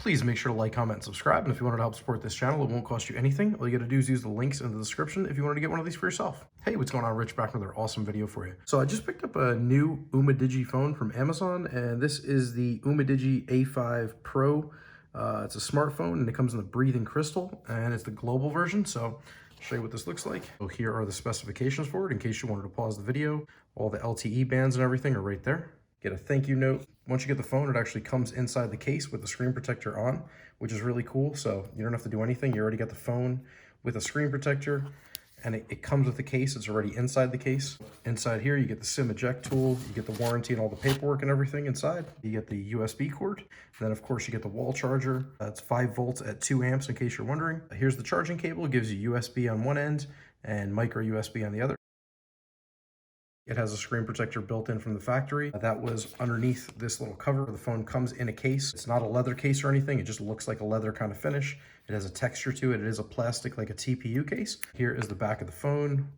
Please make sure to like, comment, and subscribe. And if you wanted to help support this channel, it won't cost you anything. All you gotta do is use the links in the description if you wanted to get one of these for yourself. Hey, what's going on? Rich back with another awesome video for you. So I just picked up a new Umidigi phone from Amazon, and this is the Umidigi A5 Pro. It's a smartphone, and it comes in the breathing crystal, and it's the global version. So I'll show you what this looks like. So here are the specifications for it in case you wanted to pause the video. All the LTE bands and everything are right there. Get a thank you note. Once you get the phone, it actually comes inside the case with the screen protector on, which is really cool. So you don't have to do anything. You already got the phone with a screen protector, and it comes with the case. It's already inside the case. Inside here, you get the SIM eject tool. You get the warranty and all the paperwork and everything inside. You get the USB cord. And then, of course, you get the wall charger. It's 5 volts at 2 amps, in case you're wondering. Here's the charging cable. It gives you USB on one end and micro USB on the other. It has a screen protector built in from the factory. That was underneath this little cover. The phone comes in a case. It's not a leather case or anything. It just looks like a leather kind of finish. It has a texture to it. It is a plastic, like a TPU case. Here is the back of the phone,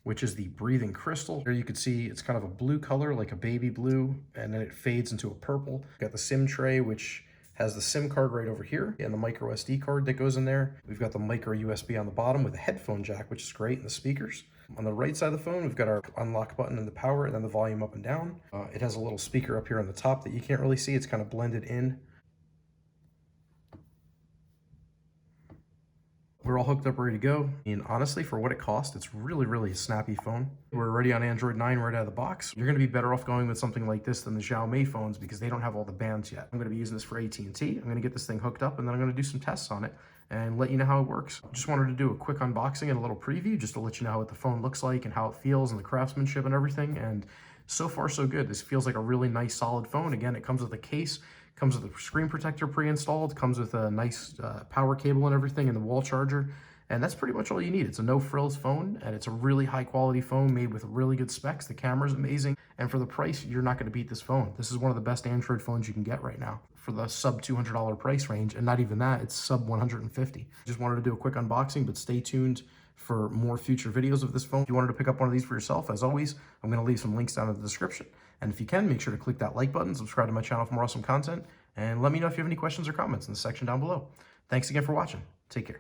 which is the breathing crystal. Here you can see it's kind of a blue color, like a baby blue, and then it fades into a purple. Got the SIM tray, which has the SIM card right over here and the micro SD card that goes in there. We've got the micro USB on the bottom with a headphone jack, which is great, and the speakers. On the right side of the phone, we've got our unlock button and the power, and then the volume up and down. It has a little speaker up here on the top that you can't really see. It's kind of blended in. We're all hooked up, ready to go. And honestly, for what it costs, it's really a snappy phone. We're already on Android 9 right out of the box. You're gonna be better off going with something like this than the Xiaomi phones because they don't have all the bands yet. I'm gonna be using this for AT&T. I'm gonna get this thing hooked up, and then I'm gonna do some tests on it and let you know how it works. Just wanted to do a quick unboxing and a little preview just to let you know what the phone looks like and how it feels and the craftsmanship and everything. And so far, so good. This feels like a really nice, solid phone. Again, it comes with a case, comes with a screen protector pre-installed, comes with a nice power cable and everything, and the wall charger. And that's pretty much all you need. It's a no-frills phone, and it's a really high-quality phone made with really good specs. The camera's amazing, and for the price, you're not going to beat this phone. This is one of the best Android phones you can get right now for the sub $200 price range, and not even that, it's sub $150. Just wanted to do a quick unboxing, but stay tuned for more future videos of this phone. If you wanted to pick up one of these for yourself, as always, I'm going to leave some links down in the description. And if you can, make sure to click that like button, subscribe to my channel for more awesome content, and let me know if you have any questions or comments in the section down below. Thanks again for watching. Take care.